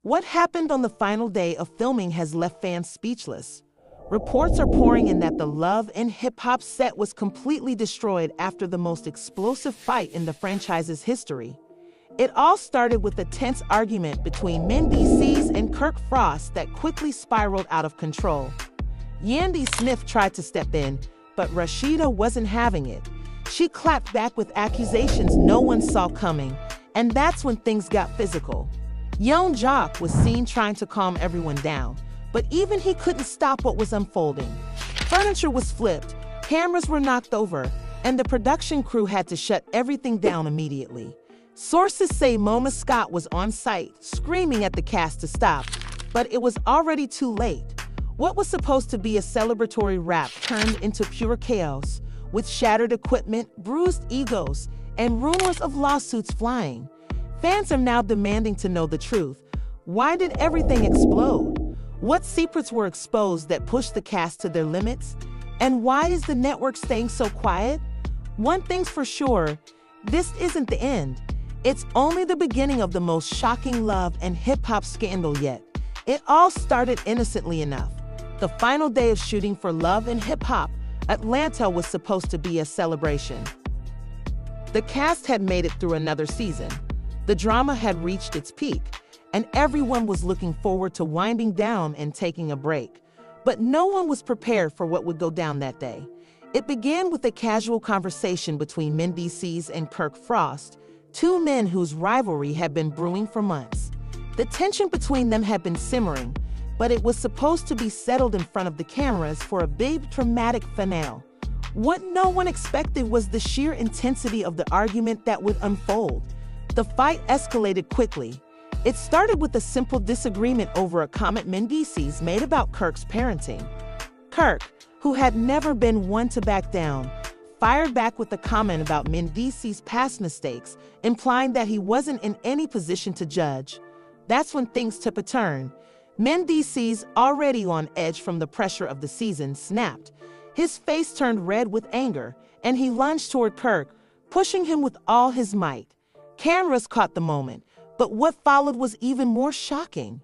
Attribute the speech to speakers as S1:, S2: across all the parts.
S1: What happened on the final day of filming has left fans speechless. Reports are pouring in that the Love and Hip Hop set was completely destroyed after the most explosive fight in the franchise's history. It all started with a tense argument between Mendeecees and Kirk Frost that quickly spiraled out of control. Yandy Smith tried to step in, but Rashida wasn't having it. She clapped back with accusations no one saw coming, and that's when things got physical. Young Jock was seen trying to calm everyone down, but even he couldn't stop what was unfolding. Furniture was flipped, cameras were knocked over, and the production crew had to shut everything down immediately. Sources say Mona Scott was on site, screaming at the cast to stop, but it was already too late. What was supposed to be a celebratory rap turned into pure chaos, with shattered equipment, bruised egos, and rumors of lawsuits flying. Fans are now demanding to know the truth. Why did everything explode? What secrets were exposed that pushed the cast to their limits? And why is the network staying so quiet? One thing's for sure, this isn't the end. It's only the beginning of the most shocking love and hip-hop scandal yet. It all started innocently enough. The final day of shooting for Love and Hip Hop, Atlanta was supposed to be a celebration. The cast had made it through another season. The drama had reached its peak, and everyone was looking forward to winding down and taking a break. But no one was prepared for what would go down that day. It began with a casual conversation between Mendeecees and Kirk Frost, two men whose rivalry had been brewing for months. The tension between them had been simmering, but it was supposed to be settled in front of the cameras for a big, dramatic finale. What no one expected was the sheer intensity of the argument that would unfold. The fight escalated quickly. It started with a simple disagreement over a comment Mendeecees made about Kirk's parenting. Kirk, who had never been one to back down, fired back with a comment about Mendeecees' past mistakes, implying that he wasn't in any position to judge. That's when things took a turn. Mendeecees, already on edge from the pressure of the season, snapped. His face turned red with anger, and he lunged toward Kirk, pushing him with all his might. Cameras caught the moment, but what followed was even more shocking.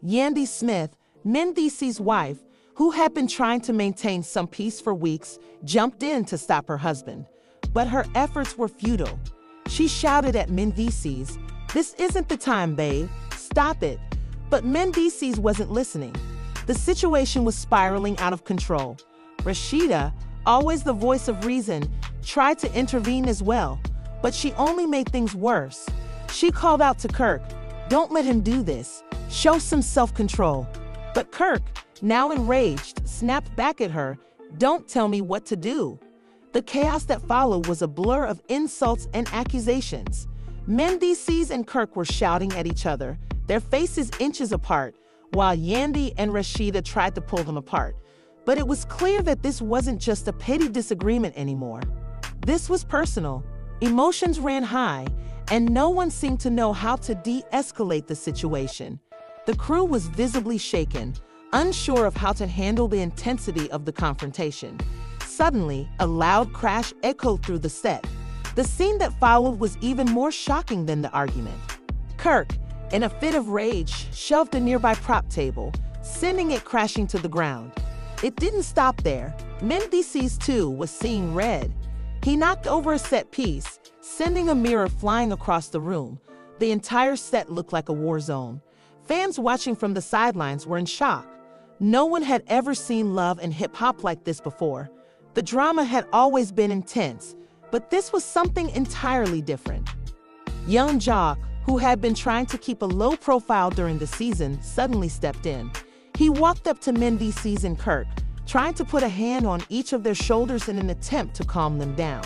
S1: Yandy Smith, Mendeecees' wife, who had been trying to maintain some peace for weeks, jumped in to stop her husband. But her efforts were futile. She shouted at Mendeecees, "This isn't the time, babe. Stop it." But Mendeecees wasn't listening. The situation was spiraling out of control. Rashida, always the voice of reason, tried to intervene as well, but she only made things worse. She called out to Kirk, "Don't let him do this. Show some self-control." But Kirk, now enraged, snapped back at her, "Don't tell me what to do." The chaos that followed was a blur of insults and accusations. Mendeecees and Kirk were shouting at each other, their faces inches apart, while Yandy and Rashida tried to pull them apart. But it was clear that this wasn't just a petty disagreement anymore. This was personal. Emotions ran high, and no one seemed to know how to de-escalate the situation. The crew was visibly shaken, unsure of how to handle the intensity of the confrontation. Suddenly, a loud crash echoed through the set. The scene that followed was even more shocking than the argument. Kirk, in a fit of rage, shoved a nearby prop table, sending it crashing to the ground. It didn't stop there. Mendeecees, too, was seeing red. He knocked over a set piece, sending a mirror flying across the room. The entire set looked like a war zone. Fans watching from the sidelines were in shock. No one had ever seen Love and Hip Hop like this before. The drama had always been intense, but this was something entirely different. Young Jock, who had been trying to keep a low profile during the season, suddenly stepped in. He walked up to Mendeecees and Kirk, trying to put a hand on each of their shoulders in an attempt to calm them down.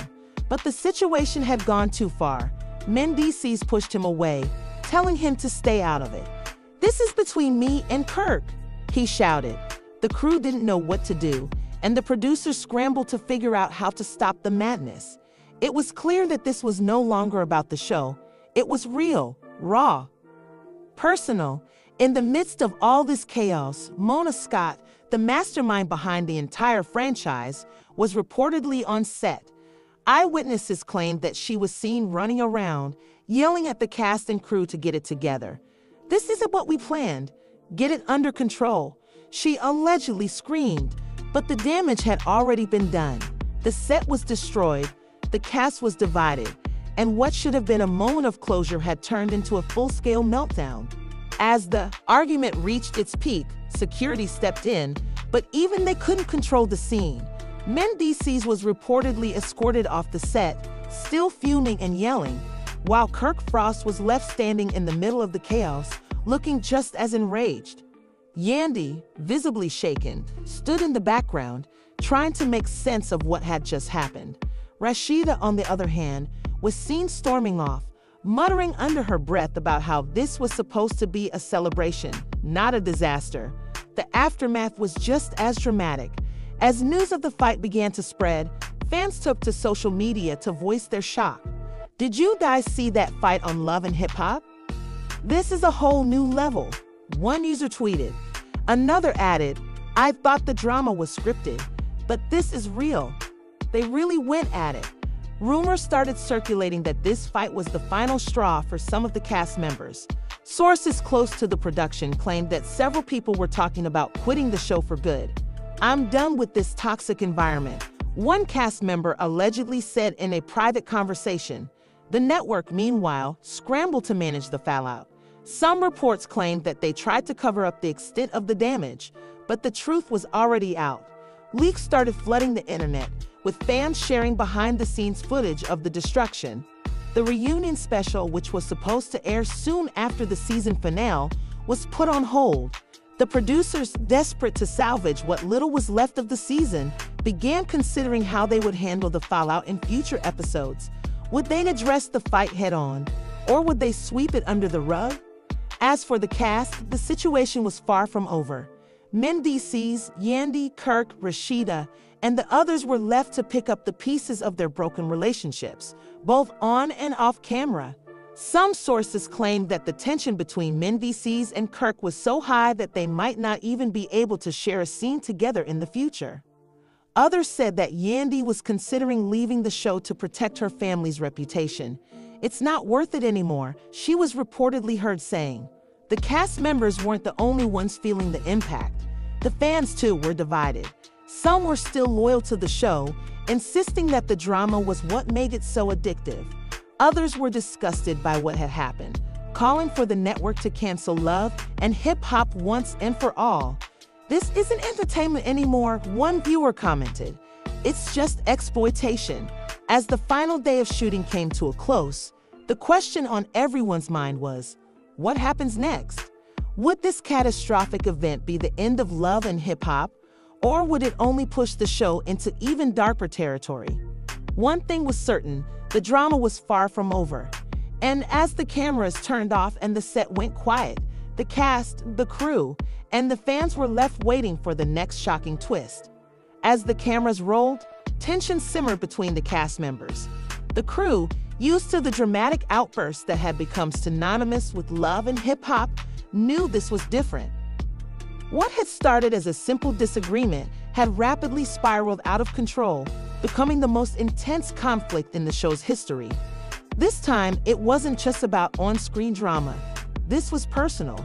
S1: But the situation had gone too far. Mendeecees pushed him away, telling him to stay out of it. "This is between me and Kirk," he shouted. The crew didn't know what to do, and the producers scrambled to figure out how to stop the madness. It was clear that this was no longer about the show. It was real, raw, personal. In the midst of all this chaos, Mona Scott, the mastermind behind the entire franchise, was reportedly on set. Eyewitnesses claimed that she was seen running around, yelling at the cast and crew to get it together. "This isn't what we planned. Get it under control," she allegedly screamed. But the damage had already been done. The set was destroyed, the cast was divided, and what should have been a moment of closure had turned into a full-scale meltdown. As the argument reached its peak, security stepped in, but even they couldn't control the scene. Mendices was reportedly escorted off the set, still fuming and yelling, while Kirk Frost was left standing in the middle of the chaos, looking just as enraged. Yandy, visibly shaken, stood in the background, trying to make sense of what had just happened. Rashida, on the other hand, was seen storming off, muttering under her breath about how this was supposed to be a celebration, not a disaster. The aftermath was just as dramatic. As news of the fight began to spread, fans took to social media to voice their shock. "Did you guys see that fight on Love and Hip Hop? This is a whole new level," one user tweeted. Another added, "I thought the drama was scripted, but this is real." They really went at it. Rumors started circulating that this fight was the final straw for some of the cast members. Sources close to the production claimed that several people were talking about quitting the show for good. "I'm done with this toxic environment," one cast member allegedly said in a private conversation. The network, meanwhile, scrambled to manage the fallout. Some reports claimed that they tried to cover up the extent of the damage, but the truth was already out. Leaks started flooding the internet, with fans sharing behind-the-scenes footage of the destruction. The reunion special, which was supposed to air soon after the season finale, was put on hold. The producers, desperate to salvage what little was left of the season, began considering how they would handle the fallout in future episodes. Would they address the fight head-on, or would they sweep it under the rug? As for the cast, the situation was far from over. Mendices, Yandy, Kirk, Rashida, and the others were left to pick up the pieces of their broken relationships, both on and off camera. Some sources claimed that the tension between Mendices and Kirk was so high that they might not even be able to share a scene together in the future. Others said that Yandy was considering leaving the show to protect her family's reputation. "It's not worth it anymore," she was reportedly heard saying. The cast members weren't the only ones feeling the impact. The fans, too, were divided. Some were still loyal to the show, insisting that the drama was what made it so addictive. Others were disgusted by what had happened, calling for the network to cancel Love and Hip Hop once and for all. "This isn't entertainment anymore," one viewer commented. "It's just exploitation." As the final day of shooting came to a close, the question on everyone's mind was, what happens next? Would this catastrophic event be the end of Love and Hip Hop, or would it only push the show into even darker territory? One thing was certain, the drama was far from over. And as the cameras turned off and the set went quiet, the cast, the crew, and the fans were left waiting for the next shocking twist. As the cameras rolled, tension simmered between the cast members. The crew, used to the dramatic outbursts that had become synonymous with Love and Hip Hop, knew this was different. What had started as a simple disagreement had rapidly spiraled out of control, becoming the most intense conflict in the show's history. This time, it wasn't just about on-screen drama. This was personal.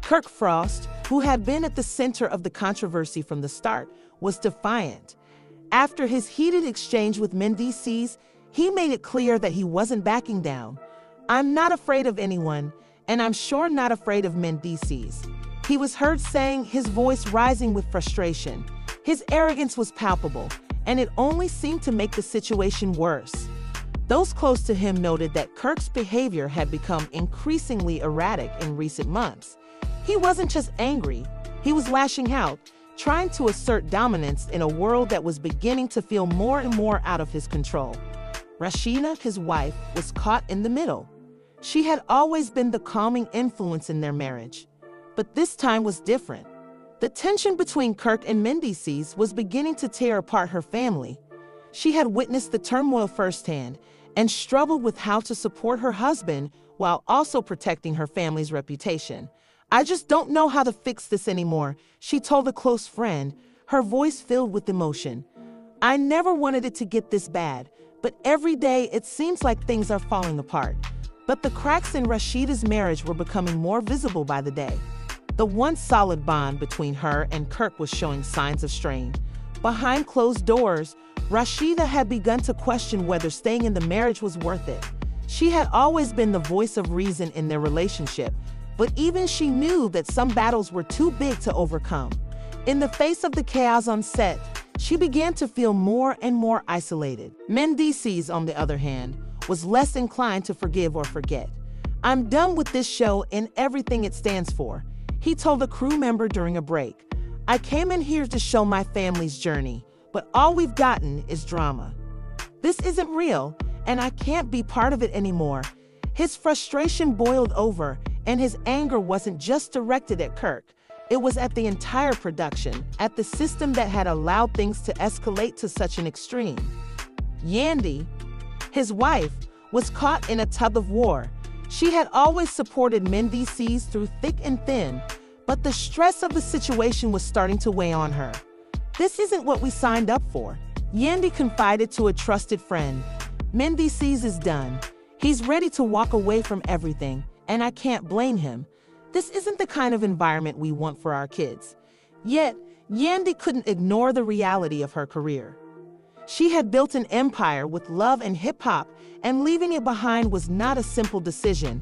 S1: Kirk Frost, who had been at the center of the controversy from the start, was defiant. After his heated exchange with Mendices, he made it clear that he wasn't backing down. "I'm not afraid of anyone, and I'm sure not afraid of Mendices," he was heard saying, his voice rising with frustration. His arrogance was palpable, and it only seemed to make the situation worse. Those close to him noted that Kirk's behavior had become increasingly erratic in recent months. He wasn't just angry, he was lashing out, trying to assert dominance in a world that was beginning to feel more and more out of his control. Rashida, his wife, was caught in the middle. She had always been the calming influence in their marriage. But this time was different. The tension between Kirk and Mendices was beginning to tear apart her family. She had witnessed the turmoil firsthand and struggled with how to support her husband while also protecting her family's reputation. "I just don't know how to fix this anymore," she told a close friend, her voice filled with emotion. "I never wanted it to get this bad, but every day it seems like things are falling apart. But the cracks in Rashida's marriage were becoming more visible by the day. The once solid bond between her and Kirk was showing signs of strain. Behind closed doors, Rashida had begun to question whether staying in the marriage was worth it. She had always been the voice of reason in their relationship, but even she knew that some battles were too big to overcome. In the face of the chaos on set, she began to feel more and more isolated. Mendices, on the other hand, was less inclined to forgive or forget. "I'm done with this show and everything it stands for," he told a crew member during a break. "I came in here to show my family's journey, but all we've gotten is drama. This isn't real, and I can't be part of it anymore." His frustration boiled over, and his anger wasn't just directed at Kirk. It was at the entire production, at the system that had allowed things to escalate to such an extreme. Yandy, his wife, was caught in a tug of war. She had always supported Mendices through thick and thin, but the stress of the situation was starting to weigh on her. "This isn't what we signed up for," Yandy confided to a trusted friend. "Mendices is done. He's ready to walk away from everything, and I can't blame him. This isn't the kind of environment we want for our kids." Yet, Yandy couldn't ignore the reality of her career. She had built an empire with love and hip-hop, and leaving it behind was not a simple decision.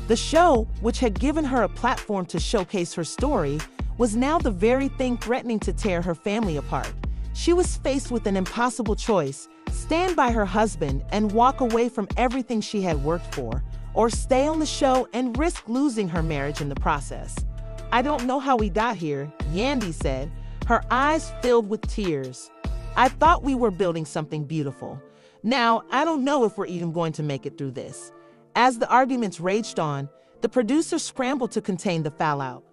S1: The show, which had given her a platform to showcase her story, was now the very thing threatening to tear her family apart. She was faced with an impossible choice: stand by her husband and walk away from everything she had worked for, or stay on the show and risk losing her marriage in the process. "I don't know how we got here," Yandy said, her eyes filled with tears. "I thought we were building something beautiful. Now, I don't know if we're even going to make it through this." As the arguments raged on, the producers scrambled to contain the fallout.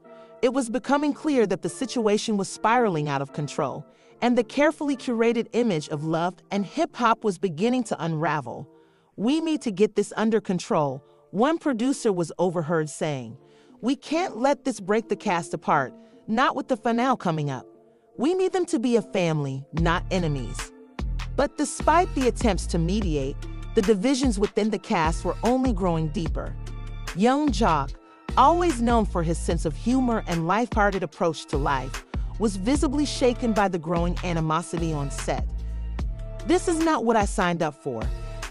S1: It was becoming clear that the situation was spiraling out of control, and the carefully curated image of love and hip-hop was beginning to unravel. "We need to get this under control," one producer was overheard saying. "We can't let this break the cast apart, not with the finale coming up. We need them to be a family, not enemies." But despite the attempts to mediate, the divisions within the cast were only growing deeper. Young Jock, always known for his sense of humor and lighthearted approach to life, was visibly shaken by the growing animosity on set. "This is not what I signed up for,"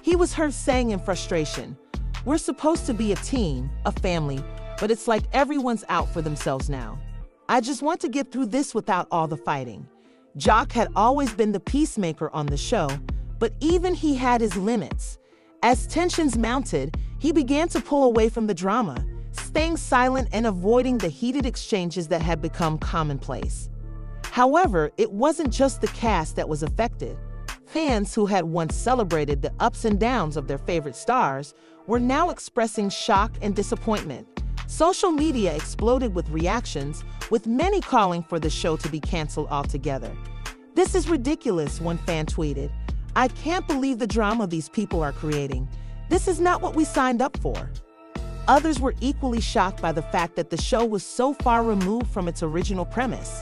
S1: he was heard saying in frustration. "We're supposed to be a team, a family, but it's like everyone's out for themselves now. I just want to get through this without all the fighting." Jock had always been the peacemaker on the show, but even he had his limits. As tensions mounted, he began to pull away from the drama, staying silent and avoiding the heated exchanges that had become commonplace. However, it wasn't just the cast that was affected. Fans who had once celebrated the ups and downs of their favorite stars were now expressing shock and disappointment. Social media exploded with reactions, with many calling for the show to be canceled altogether. "This is ridiculous," one fan tweeted. "I can't believe the drama these people are creating. This is not what we signed up for." Others were equally shocked by the fact that the show was so far removed from its original premise.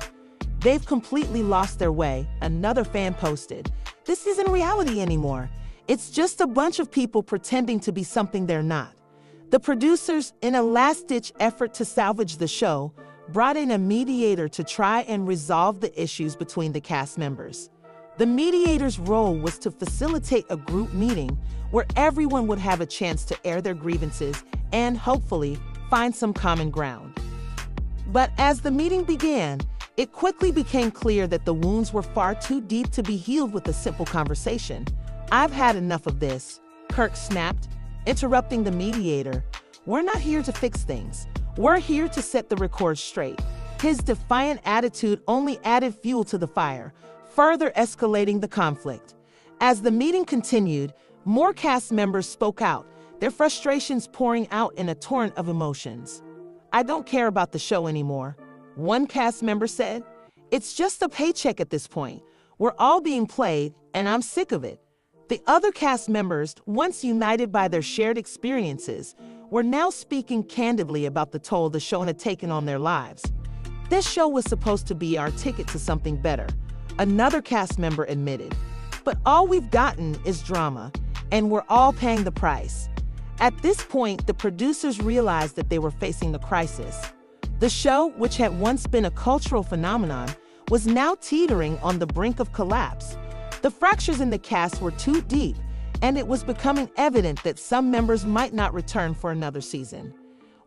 S1: "They've completely lost their way," another fan posted. "This isn't reality anymore. It's just a bunch of people pretending to be something they're not." The producers, in a last-ditch effort to salvage the show, brought in a mediator to try and resolve the issues between the cast members. The mediator's role was to facilitate a group meeting where everyone would have a chance to air their grievances and, hopefully, find some common ground. But as the meeting began, it quickly became clear that the wounds were far too deep to be healed with a simple conversation. "I've had enough of this," Kirk snapped, interrupting the mediator. "We're not here to fix things. We're here to set the record straight." His defiant attitude only added fuel to the fire, further escalating the conflict. As the meeting continued, more cast members spoke out, their frustrations pouring out in a torrent of emotions. "I don't care about the show anymore," one cast member said. "It's just a paycheck at this point. We're all being played, and I'm sick of it." The other cast members, once united by their shared experiences, were now speaking candidly about the toll the show had taken on their lives. "This show was supposed to be our ticket to something better," another cast member admitted. "But all we've gotten is drama, and we're all paying the price." At this point, the producers realized that they were facing a crisis. The show, which had once been a cultural phenomenon, was now teetering on the brink of collapse. The fractures in the cast were too deep, and it was becoming evident that some members might not return for another season.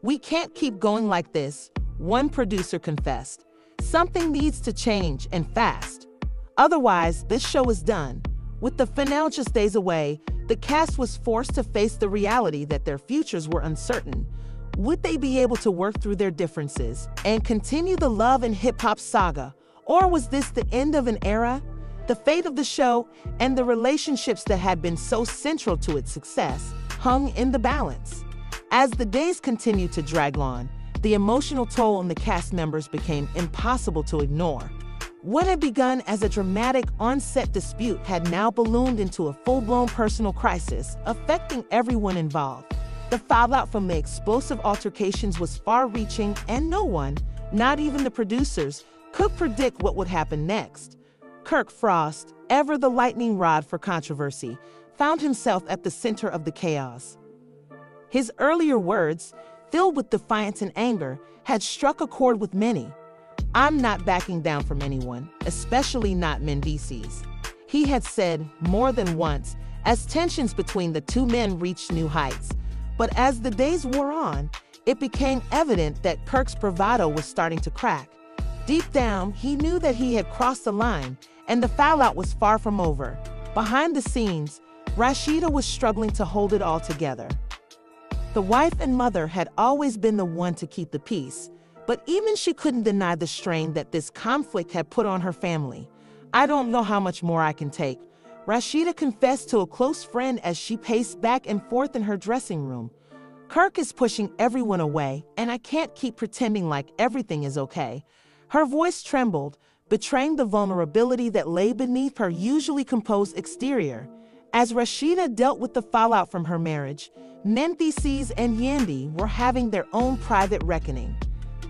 S1: "We can't keep going like this," one producer confessed. "Something needs to change, and fast. Otherwise, this show is done." With the finale just days away, the cast was forced to face the reality that their futures were uncertain. Would they be able to work through their differences and continue the Love and Hip Hop saga? Or was this the end of an era? The fate of the show and the relationships that had been so central to its success hung in the balance. As the days continued to drag on, the emotional toll on the cast members became impossible to ignore. What had begun as a dramatic on-set dispute had now ballooned into a full-blown personal crisis, affecting everyone involved. The fallout from the explosive altercations was far-reaching, and no one, not even the producers, could predict what would happen next. Kirk Frost, ever the lightning rod for controversy, found himself at the center of the chaos. His earlier words, filled with defiance and anger, had struck a chord with many. "I'm not backing down from anyone, especially not Mendices," he had said more than once as tensions between the two men reached new heights. But as the days wore on, it became evident that Kirk's bravado was starting to crack. Deep down, he knew that he had crossed the line, and the fallout was far from over. Behind the scenes, Rashida was struggling to hold it all together. The wife and mother had always been the one to keep the peace, but even she couldn't deny the strain that this conflict had put on her family. "I don't know how much more I can take," Rashida confessed to a close friend as she paced back and forth in her dressing room. "Kirk is pushing everyone away, and I can't keep pretending like everything is okay." Her voice trembled, betraying the vulnerability that lay beneath her usually composed exterior. As Rashida dealt with the fallout from her marriage, Mendices and Yandy were having their own private reckoning.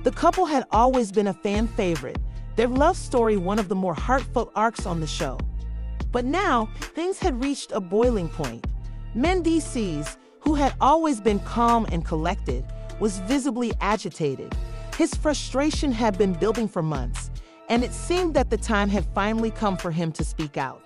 S1: The couple had always been a fan favorite, their love story one of the more heartfelt arcs on the show. But now, things had reached a boiling point. Mendices, who had always been calm and collected, was visibly agitated. His frustration had been building for months, and it seemed that the time had finally come for him to speak out.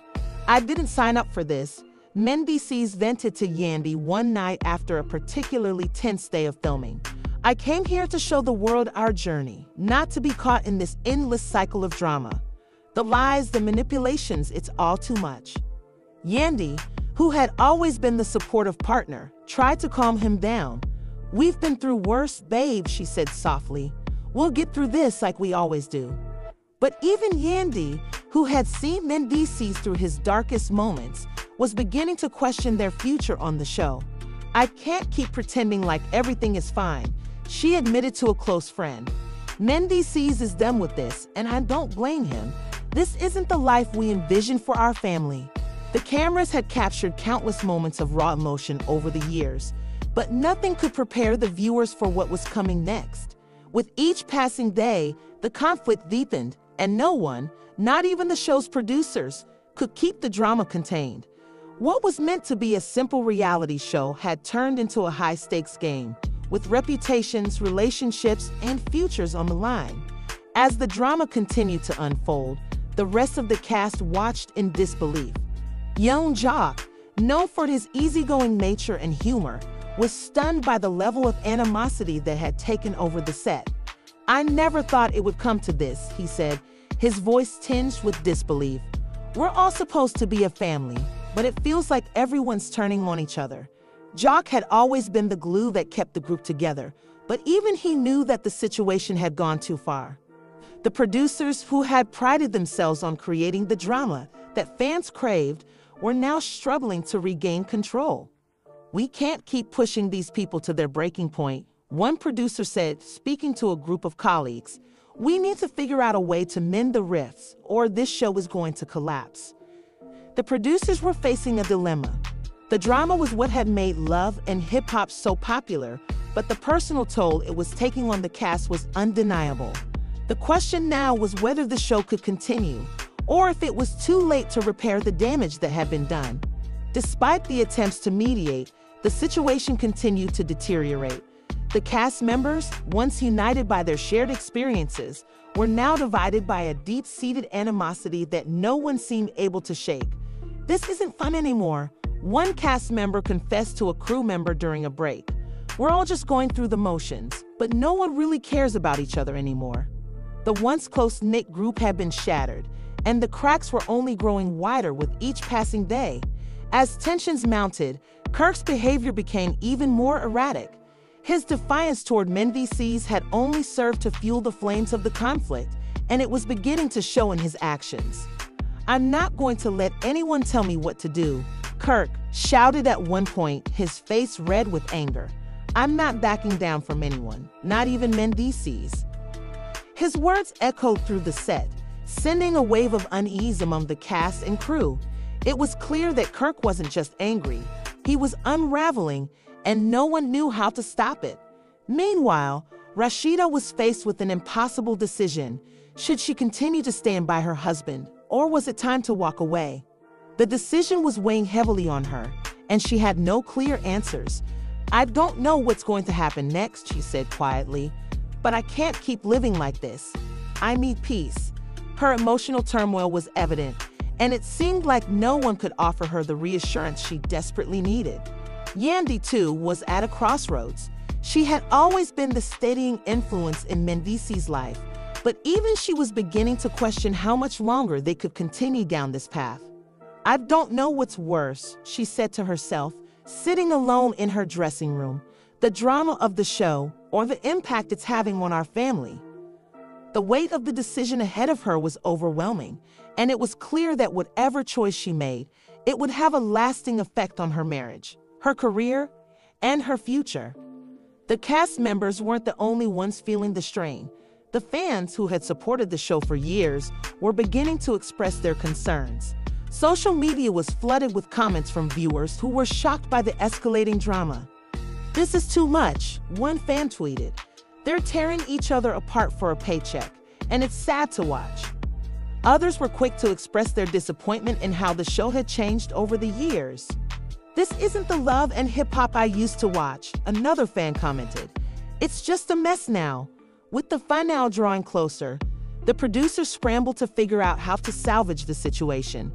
S1: "I didn't sign up for this," Mendices vented to Yandy one night after a particularly tense day of filming. "I came here to show the world our journey, not to be caught in this endless cycle of drama. The lies, the manipulations, it's all too much." Yandy, who had always been the supportive partner, tried to calm him down. "We've been through worse, babe," she said softly. "We'll get through this like we always do." But even Yandy, who had seen Mendices through his darkest moments, was beginning to question their future on the show. "I can't keep pretending like everything is fine," she admitted to a close friend. "Mendices is done with this, and I don't blame him. This isn't the life we envisioned for our family." The cameras had captured countless moments of raw emotion over the years, but nothing could prepare the viewers for what was coming next. With each passing day, the conflict deepened, and no one, not even the show's producers, could keep the drama contained. What was meant to be a simple reality show had turned into a high-stakes game, with reputations, relationships, and futures on the line. As the drama continued to unfold, the rest of the cast watched in disbelief. Young Jock, known for his easygoing nature and humor, was stunned by the level of animosity that had taken over the set. "I never thought it would come to this," he said, his voice tinged with disbelief. "We're all supposed to be a family, but it feels like everyone's turning on each other." Jock had always been the glue that kept the group together, but even he knew that the situation had gone too far. The producers, who had prided themselves on creating the drama that fans craved, were now struggling to regain control. "We can't keep pushing these people to their breaking point," one producer said, speaking to a group of colleagues. "We need to figure out a way to mend the rifts, or this show is going to collapse." The producers were facing a dilemma. The drama was what had made Love and Hip Hop so popular, but the personal toll it was taking on the cast was undeniable. The question now was whether the show could continue, or if it was too late to repair the damage that had been done. Despite the attempts to mediate, the situation continued to deteriorate. The cast members, once united by their shared experiences, were now divided by a deep-seated animosity that no one seemed able to shake. "This isn't fun anymore," one cast member confessed to a crew member during a break. "We're all just going through the motions, but no one really cares about each other anymore." The once close-knit group had been shattered, and the cracks were only growing wider with each passing day. As tensions mounted, Kirk's behavior became even more erratic. His defiance toward MenVCs had only served to fuel the flames of the conflict, and it was beginning to show in his actions. "I'm not going to let anyone tell me what to do," Kirk shouted at one point, his face red with anger. "I'm not backing down from anyone, not even MenVCs." His words echoed through the set, sending a wave of unease among the cast and crew. It was clear that Kirk wasn't just angry, he was unraveling, and no one knew how to stop it. Meanwhile, Rashida was faced with an impossible decision. Should she continue to stand by her husband, or was it time to walk away? The decision was weighing heavily on her, and she had no clear answers. "I don't know what's going to happen next," she said quietly, "but I can't keep living like this. I need peace." Her emotional turmoil was evident, and it seemed like no one could offer her the reassurance she desperately needed. Yandy, too, was at a crossroads. She had always been the steadying influence in MenVC's life, but even she was beginning to question how much longer they could continue down this path. "I don't know what's worse," she said to herself, sitting alone in her dressing room, "the drama of the show or the impact it's having on our family." The weight of the decision ahead of her was overwhelming, and it was clear that whatever choice she made, it would have a lasting effect on her marriage, her career, and her future. The cast members weren't the only ones feeling the strain. The fans who had supported the show for years were beginning to express their concerns. Social media was flooded with comments from viewers who were shocked by the escalating drama. "This is too much," one fan tweeted. "They're tearing each other apart for a paycheck, and it's sad to watch." Others were quick to express their disappointment in how the show had changed over the years. "This isn't the Love and Hip Hop I used to watch," another fan commented. "It's just a mess now." With the finale drawing closer, the producers scrambled to figure out how to salvage the situation.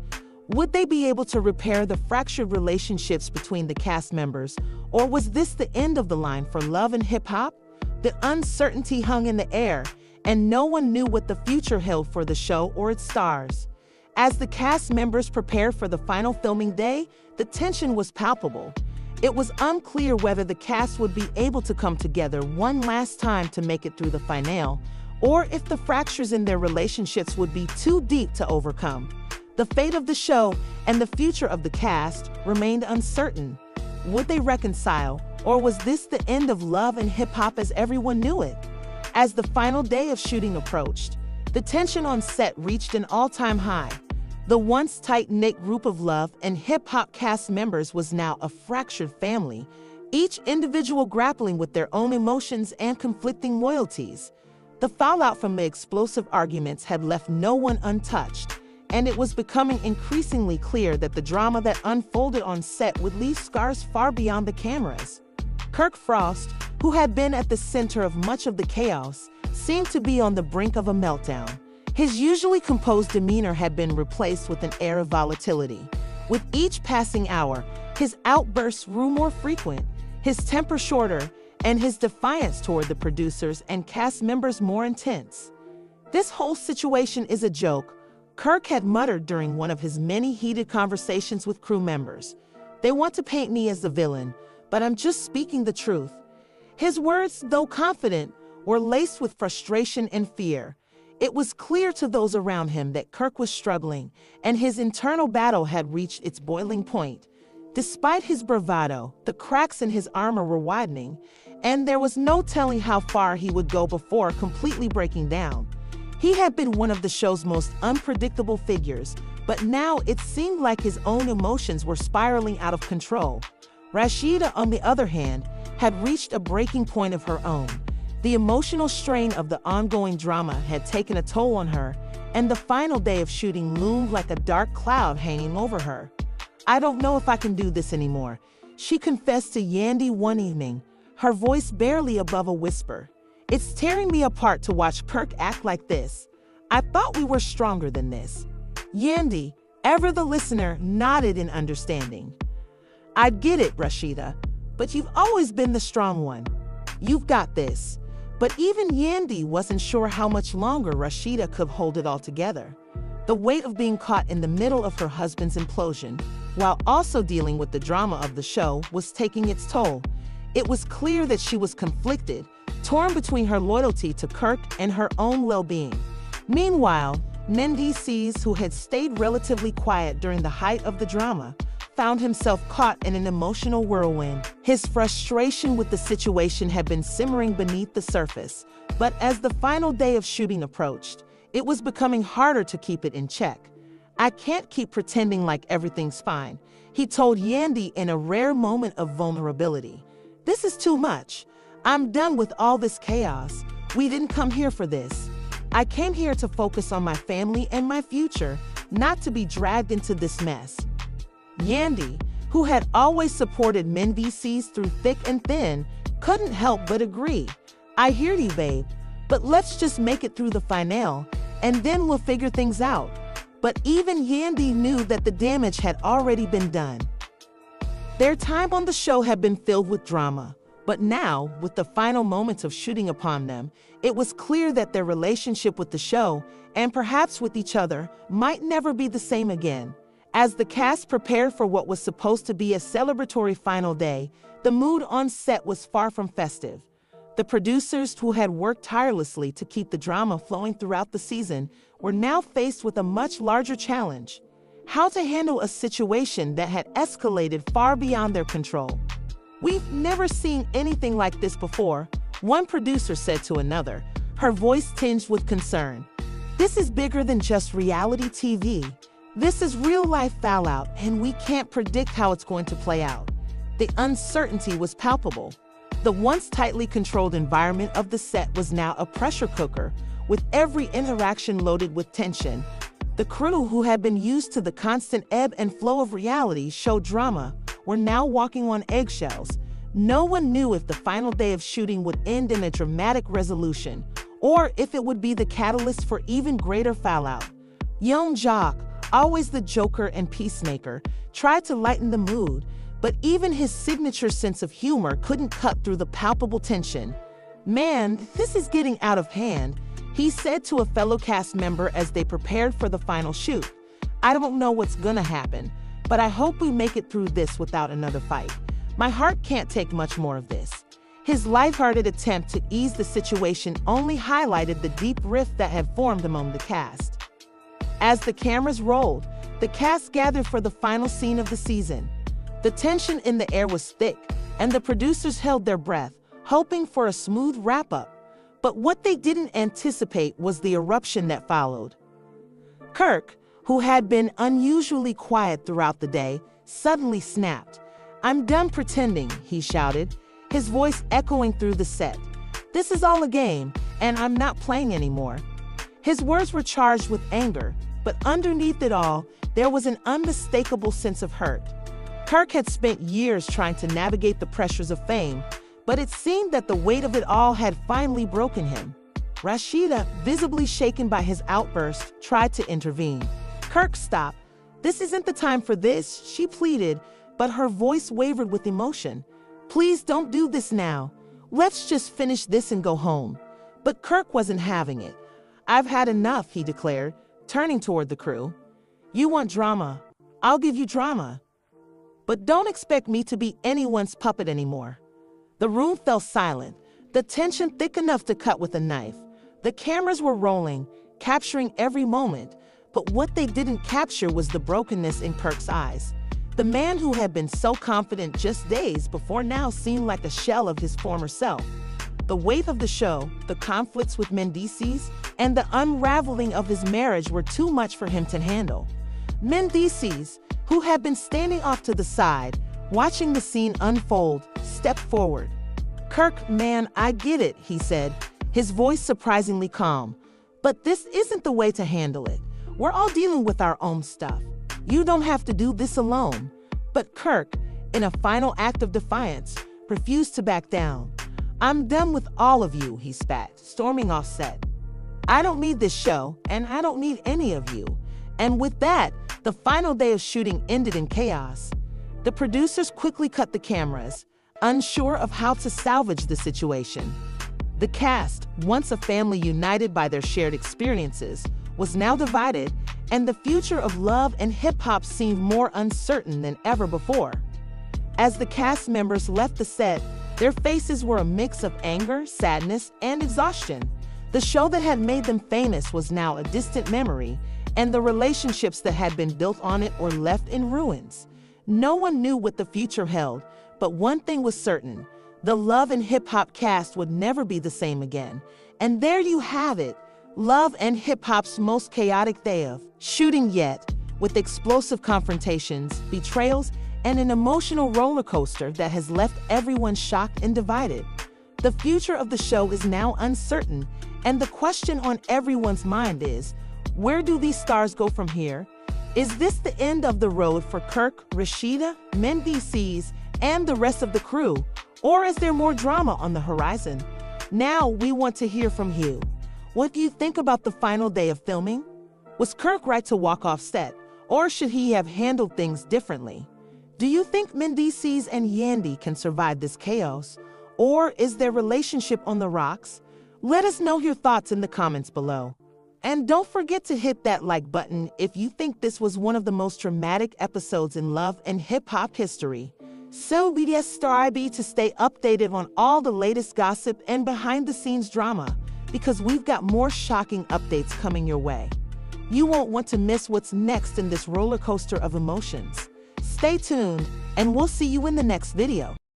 S1: Would they be able to repair the fractured relationships between the cast members, or was this the end of the line for Love and Hip Hop? The uncertainty hung in the air, and no one knew what the future held for the show or its stars. As the cast members prepared for the final filming day, the tension was palpable. It was unclear whether the cast would be able to come together one last time to make it through the finale, or if the fractures in their relationships would be too deep to overcome. The fate of the show and the future of the cast remained uncertain. Would they reconcile, or was this the end of Love and Hip Hop as everyone knew it? As the final day of shooting approached, the tension on set reached an all-time high. The once tight-knit group of Love and Hip Hop cast members was now a fractured family, each individual grappling with their own emotions and conflicting loyalties. The fallout from the explosive arguments had left no one untouched, and it was becoming increasingly clear that the drama that unfolded on set would leave scars far beyond the cameras. Kirk Frost, who had been at the center of much of the chaos, seemed to be on the brink of a meltdown. His usually composed demeanor had been replaced with an air of volatility. With each passing hour, his outbursts grew more frequent, his temper shorter, and his defiance toward the producers and cast members more intense. "This whole situation is a joke," Kirk had muttered during one of his many heated conversations with crew members. "They want to paint me as the villain, but I'm just speaking the truth." His words, though confident, were laced with frustration and fear. It was clear to those around him that Kirk was struggling, and his internal battle had reached its boiling point. Despite his bravado, the cracks in his armor were widening, and there was no telling how far he would go before completely breaking down. He had been one of the show's most unpredictable figures, but now it seemed like his own emotions were spiraling out of control. Rashida, on the other hand, had reached a breaking point of her own. The emotional strain of the ongoing drama had taken a toll on her, and the final day of shooting loomed like a dark cloud hanging over her. "I don't know if I can do this anymore," she confessed to Yandy one evening, her voice barely above a whisper. "It's tearing me apart to watch Kirk act like this. I thought we were stronger than this." Yandy, ever the listener, nodded in understanding. "I get it, Rashida, but you've always been the strong one. You've got this." But even Yandy wasn't sure how much longer Rashida could hold it all together. The weight of being caught in the middle of her husband's implosion, while also dealing with the drama of the show, was taking its toll. It was clear that she was conflicted, torn between her loyalty to Kirk and her own well-being. Meanwhile, Mendices, who had stayed relatively quiet during the height of the drama, found himself caught in an emotional whirlwind. His frustration with the situation had been simmering beneath the surface, but as the final day of shooting approached, it was becoming harder to keep it in check. "I can't keep pretending like everything's fine," he told Yandy in a rare moment of vulnerability. "This is too much. I'm done with all this chaos. We didn't come here for this. I came here to focus on my family and my future, not to be dragged into this mess." Yandy, who had always supported Mendices through thick and thin, couldn't help but agree. "I hear you, babe, but let's just make it through the finale, and then we'll figure things out." But even Yandy knew that the damage had already been done. Their time on the show had been filled with drama, but now, with the final moments of shooting upon them, it was clear that their relationship with the show, and perhaps with each other, might never be the same again. As the cast prepared for what was supposed to be a celebratory final day, the mood on set was far from festive. The producers, who had worked tirelessly to keep the drama flowing throughout the season, were now faced with a much larger challenge: how to handle a situation that had escalated far beyond their control. "We've never seen anything like this before," one producer said to another, her voice tinged with concern. "This is bigger than just reality TV. This is real-life fallout, and we can't predict how it's going to play out." The uncertainty was palpable. The once tightly controlled environment of the set was now a pressure cooker, with every interaction loaded with tension. The crew, who had been used to the constant ebb and flow of reality show drama, were now walking on eggshells. No one knew if the final day of shooting would end in a dramatic resolution, or if it would be the catalyst for even greater fallout. Young Jock, always the joker and peacemaker, tried to lighten the mood, but even his signature sense of humor couldn't cut through the palpable tension. "Man, this is getting out of hand," he said to a fellow cast member as they prepared for the final shoot. "I don't know what's gonna happen, but I hope we make it through this without another fight. My heart can't take much more of this." His lighthearted attempt to ease the situation only highlighted the deep rift that had formed among the cast. As the cameras rolled, the cast gathered for the final scene of the season. The tension in the air was thick, and the producers held their breath, hoping for a smooth wrap-up. But what they didn't anticipate was the eruption that followed. Kirk, who had been unusually quiet throughout the day, suddenly snapped. "I'm done pretending," he shouted, his voice echoing through the set. "This is all a game, and I'm not playing anymore." His words were charged with anger, but underneath it all, there was an unmistakable sense of hurt. Kirk had spent years trying to navigate the pressures of fame, but it seemed that the weight of it all had finally broken him. Rashida, visibly shaken by his outburst, tried to intervene. "Kirk, stop. This isn't the time for this," she pleaded, but her voice wavered with emotion. "Please don't do this now. Let's just finish this and go home." But Kirk wasn't having it. "I've had enough," he declared, turning toward the crew. "You want drama? I'll give you drama. But don't expect me to be anyone's puppet anymore." The room fell silent, the tension thick enough to cut with a knife. The cameras were rolling, capturing every moment, but what they didn't capture was the brokenness in Kirk's eyes. The man who had been so confident just days before now seemed like a shell of his former self. The weight of the show, the conflicts with Mendices, and the unraveling of his marriage were too much for him to handle. Mendices, who had been standing off to the side, watching the scene unfold, stepped forward. "Kirk, man, I get it," he said, his voice surprisingly calm. "But this isn't the way to handle it. We're all dealing with our own stuff. You don't have to do this alone." But Kirk, in a final act of defiance, refused to back down. "I'm done with all of you," he spat, storming off set. "I don't need this show, and I don't need any of you." And with that, the final day of shooting ended in chaos. The producers quickly cut the cameras, unsure of how to salvage the situation. The cast, once a family united by their shared experiences, was now divided, and the future of Love and Hip Hop seemed more uncertain than ever before. As the cast members left the set, their faces were a mix of anger, sadness, and exhaustion. The show that had made them famous was now a distant memory, and the relationships that had been built on it were left in ruins. No one knew what the future held, but one thing was certain: the Love and Hip Hop cast would never be the same again. And there you have it, Love and Hip Hop's most chaotic day of shooting yet, with explosive confrontations, betrayals, and an emotional roller coaster that has left everyone shocked and divided. The future of the show is now uncertain, and the question on everyone's mind is, where do these stars go from here? Is this the end of the road for Kirk, Rashida, Mendeecees, and the rest of the crew? Or is there more drama on the horizon? Now we want to hear from you. What do you think about the final day of filming? Was Kirk right to walk off set, or should he have handled things differently? Do you think Mendeecees and Yandy can survive this chaos, or is their relationship on the rocks? Let us know your thoughts in the comments below. And don't forget to hit that like button if you think this was one of the most dramatic episodes in Love and Hip Hop history. Subscribe to stay updated on all the latest gossip and behind-the-scenes drama, because we've got more shocking updates coming your way. You won't want to miss what's next in this roller coaster of emotions. Stay tuned, and we'll see you in the next video.